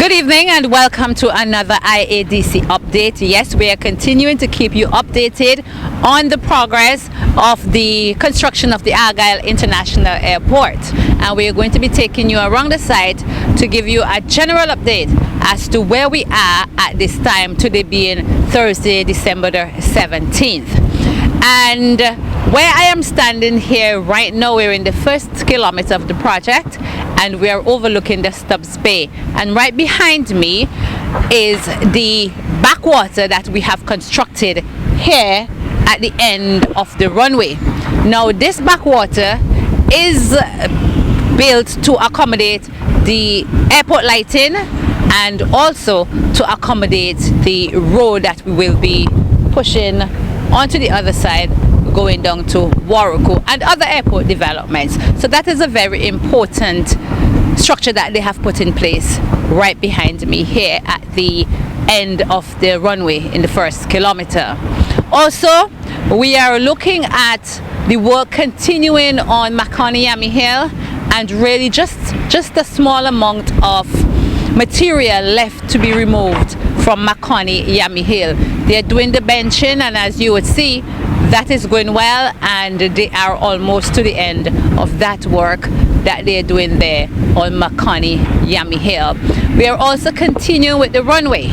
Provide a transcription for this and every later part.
Good evening and welcome to another IADC update. Yes, we are continuing to keep you updated on the progress of the construction of the Argyle International Airport, and we are going to be taking you around the site to give you a general update as to where we are at this time, today being Thursday, December the 17th. And where I am standing here right now, we're in the first kilometer of the project and we are overlooking the Stubbs Bay, and right behind me is the backwater that we have constructed here at the end of the runway. Now this backwater is built to accommodate the airport lighting and also to accommodate the road that we will be pushing onto the other side, going down to Warwick and other airport developments. So that is a very important structure that they have put in place right behind me here at the end of the runway in the first kilometer. Also, we are looking at the work continuing on Makani-Yami Hill, and really just a small amount of material left to be removed from Makani-Yami Hill. They are doing the benching, and as you would see, that is going well, and they are almost to the end of that work that they are doing there on Makani-Yami Hill. We are also continuing with the runway,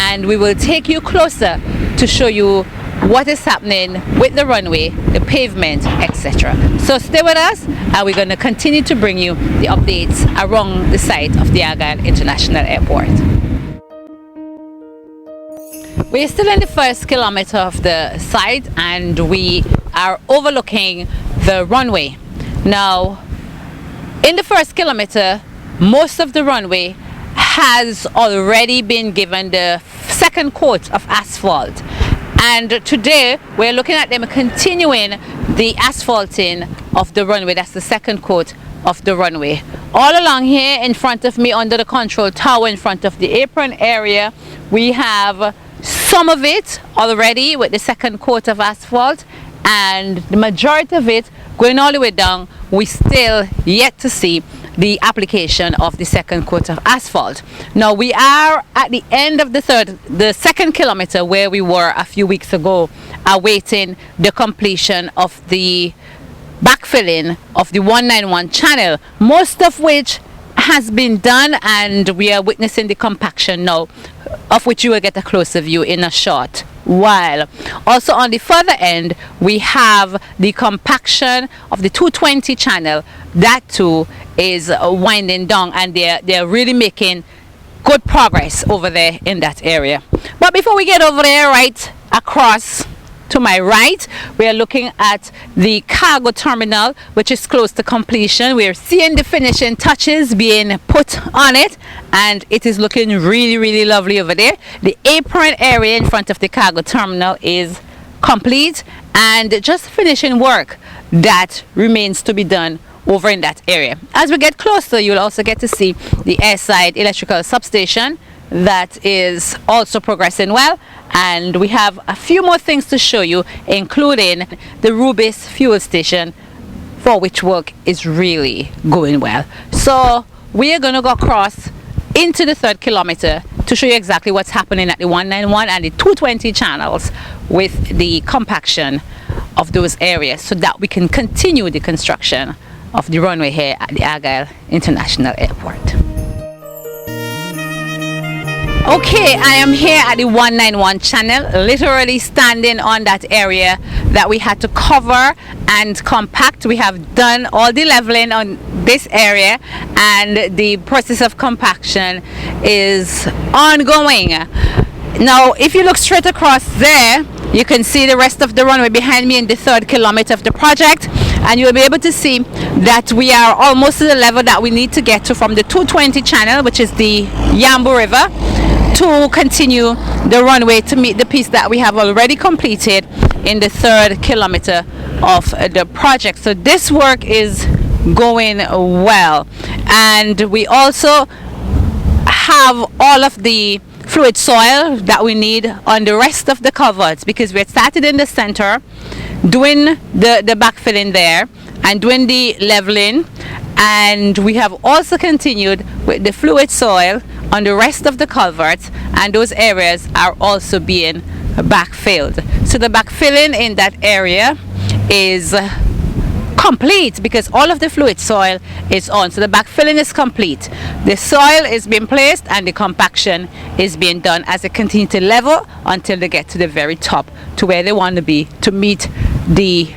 and we will take you closer to show you what is happening with the runway, the pavement, etc. So stay with us, and we're going to continue to bring you the updates around the site of the Argyle International Airport. We're still in the first kilometer of the site and we are overlooking the runway. Now, in the first kilometer, most of the runway has already been given the second coat of asphalt. And today, we're looking at them continuing the asphalting of the runway. That's the second coat of the runway. All along here in front of me, under the control tower in front of the apron area, we have some of it already with the second coat of asphalt, and the majority of it going all the way down, we still yet to see the application of the second coat of asphalt. Now we are at the end of the second kilometer where we were a few weeks ago, awaiting the completion of the backfilling of the 191 channel, most of which has been done, and we are witnessing the compaction now, of which you will get a closer view in a short while. Also on the further end, we have the compaction of the 220 channel. That too is winding down, and they're really making good progress over there in that area. But before we get over there, right across to my right, we are looking at the cargo terminal, which is close to completion. We are seeing the finishing touches being put on it, and it is looking really lovely over there. The apron area in front of the cargo terminal is complete, and just finishing work that remains to be done over in that area. As we get closer, you'll also get to see the airside electrical substation that is also progressing well, and we have a few more things to show you, including the Rubis fuel station, for which work is really going well. So we are going to go across into the third kilometer to show you exactly what's happening at the 191 and the 220 channels with the compaction of those areas, so that we can continue the construction of the runway here at the Argyle International Airport. Okay, I am here at the 191 channel, literally standing on that area that we had to cover and compact. We have done all the leveling on this area, and the process of compaction is ongoing. Now, if you look straight across there, you can see the rest of the runway behind me in the third kilometer of the project, and you'll be able to see that we are almost to the level that we need to get to from the 220 channel, which is the Yambu River, to continue the runway to meet the piece that we have already completed in the third kilometer of the project. So this work is going well, and we also have all of the fluid soil that we need on the rest of the covers, because we had started in the center doing the backfilling there and doing the leveling, and we have also continued with the fluid soil on the rest of the culverts, and those areas are also being backfilled. So the backfilling in that area is complete because all of the fluid soil is on. So the backfilling is complete. The soil is being placed and the compaction is being done as they continue to level until they get to the very top, to where they want to be, to meet the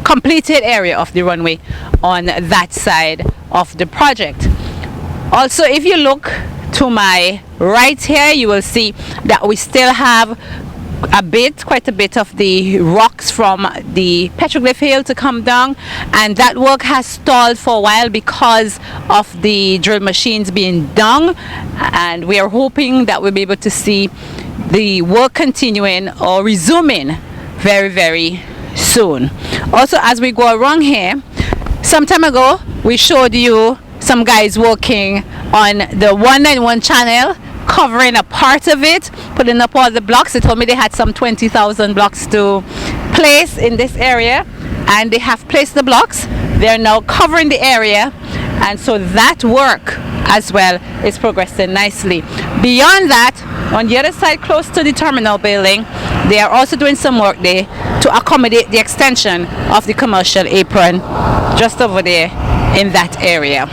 completed area of the runway on that side of the project. Also, if you look to my right here, you will see that we still have quite a bit of the rocks from the petroglyph hill to come down, and that work has stalled for a while because of the drill machines being down, and we are hoping that we'll be able to see the work continuing or resuming very, very soon. Also, as we go around here, some time ago we showed you some guys working on the 191 channel, covering a part of it, putting up all the blocks. They told me they had some 20,000 blocks to place in this area, and they have placed the blocks. They're now covering the area, and so that work as well is progressing nicely. Beyond that, on the other side, close to the terminal building, they are also doing some work there to accommodate the extension of the commercial apron just over there in that area.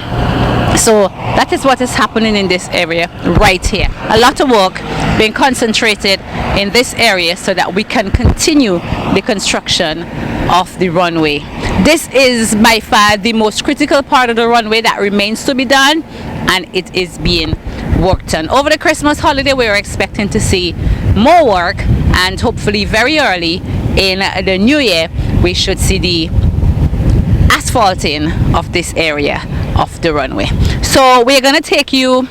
So that is what is happening in this area right here. A lot of work being concentrated in this area so that we can continue the construction of the runway. This is by far the most critical part of the runway that remains to be done, and it is being worked on. Over the Christmas holiday, we are expecting to see more work, and hopefully very early in the new year we should see the asphalting of this area of the runway. So we're going to take you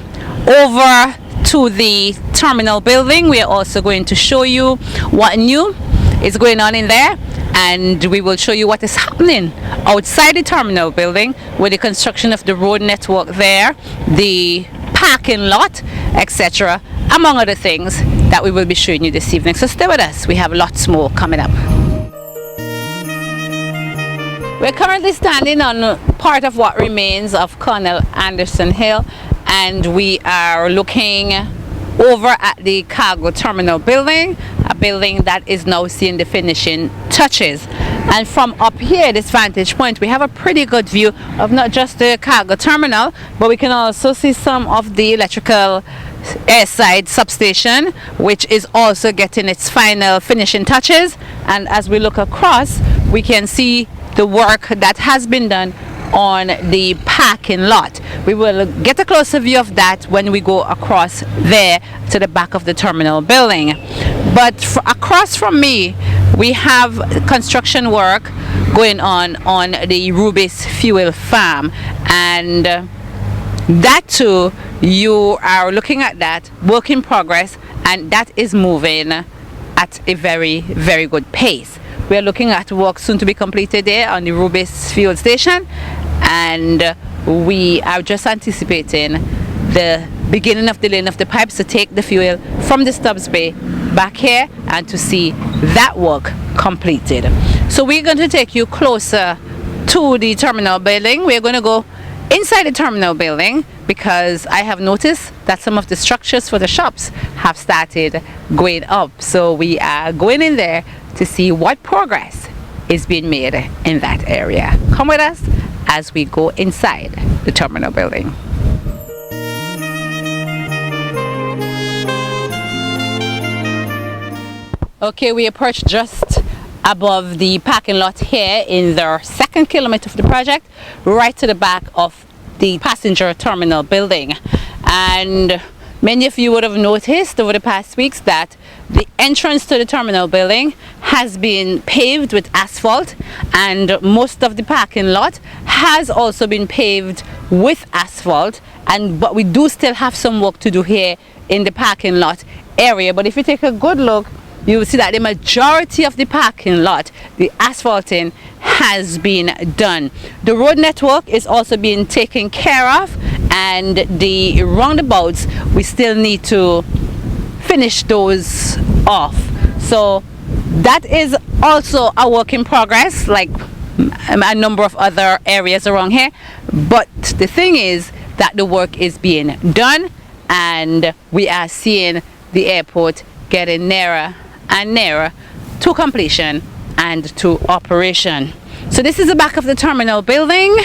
over to the terminal building. We are also going to show you what new is going on in there, and we will show you what is happening outside the terminal building with the construction of the road network there, the parking lot, etc., among other things that we will be showing you this evening. So stay with us, we have lots more coming up. We're currently standing on part of what remains of Colonel Anderson Hill, and we are looking over at the cargo terminal building, a building that is now seeing the finishing touches. And from up here, this vantage point, we have a pretty good view of not just the cargo terminal, but we can also see some of the electrical airside substation, which is also getting its final finishing touches. And as we look across, we can see the work that has been done on the parking lot. We will get a closer view of that when we go across there to the back of the terminal building. But across from me, we have construction work going on the Rubis fuel farm, and that too, you are looking at that work in progress, and that is moving at a very, very good pace. We are looking at work soon to be completed there on the Rubis fuel station, and we are just anticipating the beginning of the laying of the pipes to take the fuel from the Stubbs Bay back here and to see that work completed. So we're going to take you closer to the terminal building. We're going to go inside the terminal building because I have noticed that some of the structures for the shops have started going up. So we are going in there to see what progress is being made in that area. Come with us as we go inside the terminal building. Okay, we approached just above the parking lot here in the second kilometer of the project, right to the back of the passenger terminal building. And many of you would have noticed over the past weeks that the entrance to the terminal building has been paved with asphalt, and most of the parking lot has also been paved with asphalt, but we do still have some work to do here in the parking lot area. But if you take a good look, you will see that the majority of the parking lot, the asphalting has been done. The road network is also being taken care of, and the roundabouts, we still need to finish those off. So that is also a work in progress, like a number of other areas around here. But the thing is that the work is being done, and we are seeing the airport getting nearer and nearer to completion and to operation. So this is the back of the terminal building.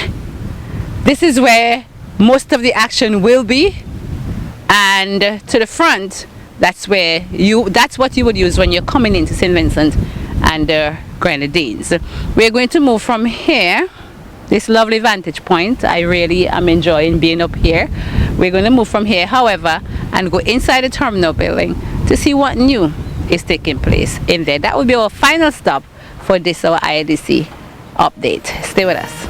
This is where most of the action will be, and to the front, that's what you would use when you're coming into St. Vincent and the Grenadines. We're going to move from here, this lovely vantage point. I really am enjoying being up here. We're going to move from here, however, and go inside the terminal building to see what new is taking place in there. That will be our final stop for this, our IADC update. Stay with us.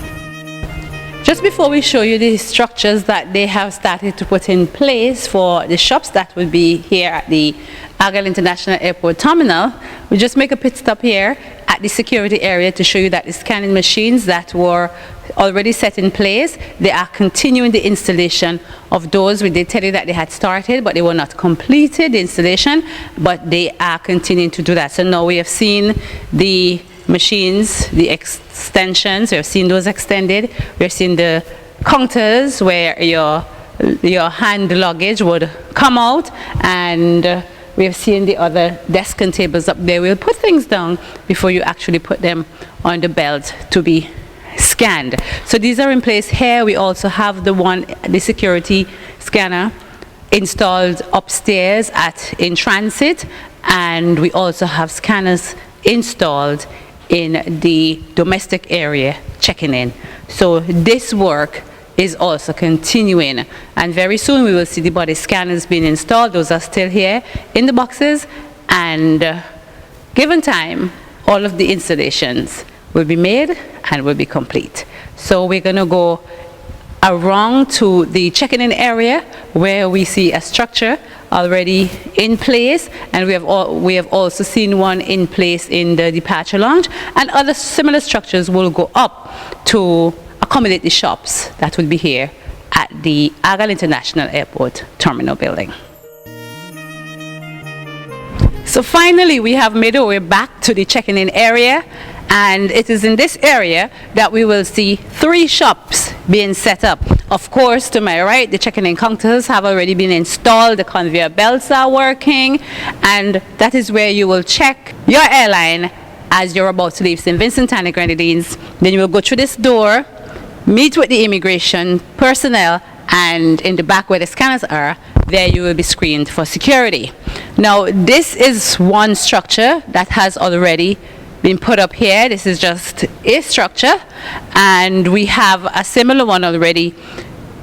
Just before we show you the structures that they have started to put in place for the shops that will be here at the Argyle International Airport Terminal, we just make a pit stop here at the security area to show you that the scanning machines that were already set in place, they are continuing the installation of those. We did tell you that they had started, but they were not completed, the installation, but they are continuing to do that. So now we have seen the machines, the extensions, we have seen those extended. We have seen the counters where your hand luggage would come out, and we have seen the other desk and tables up there. We'll put things down before you actually put them on the belt to be scanned. So these are in place here. We also have the security scanner installed upstairs in transit, and we also have scanners installed in the domestic area checking in. So this work is also continuing, and very soon we will see the body scanners being installed. Those are still here in the boxes, and given time, all of the installations will be made and will be complete. So we're going to go around to the checking in area where we see a structure already in place, and we have also seen one in place in the departure lounge, and other similar structures will go up to accommodate the shops that will be here at the Argyle International Airport Terminal building. So finally, we have made our way back to the checking in area, and it is in this area that we will see 3 shops being set up. Of course, to my right, the checking in counters have already been installed, the conveyor belts are working, and that is where you will check your airline as you're about to leave St. Vincent and the Grenadines. Then you will go through this door, meet with the immigration personnel, and in the back where the scanners are, there you will be screened for security. Now, this is one structure that has already been put up here. This is just a structure, and we have a similar one already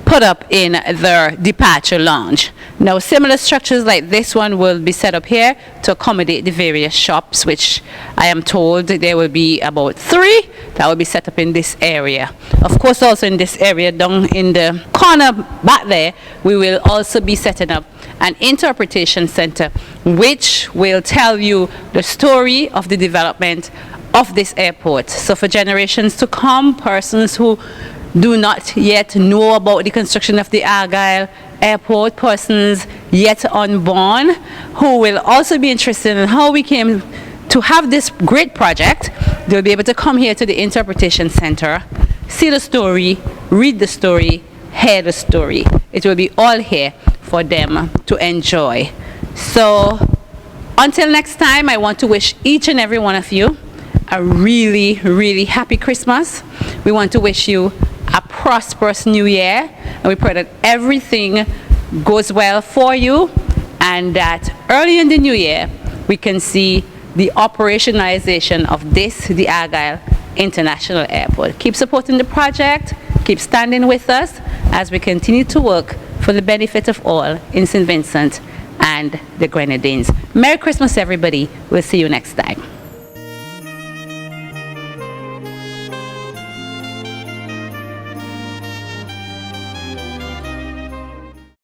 put up in the departure lounge. Now, similar structures like this one will be set up here to accommodate the various shops, which I am told there will be about 3 that will be set up in this area. Of course, also in this area down in the corner back there, we will also be setting up an interpretation center, which will tell you the story of the development of this airport. So for generations to come, persons who do not yet know about the construction of the Argyle Airport, persons yet unborn, who will also be interested in how we came to have this great project, they'll be able to come here to the interpretation center, see the story, read the story, hear the story. It will be all here for them to enjoy. So until next time, I want to wish each and every one of you a really, really happy Christmas. We want to wish you a prosperous new year, and we pray that everything goes well for you, and that early in the new year we can see the operationalization of the Argyle International Airport. Keep supporting the project, keep standing with us as we continue to work for the benefit of all in St. Vincent and the Grenadines. Merry Christmas, everybody. We'll see you next time.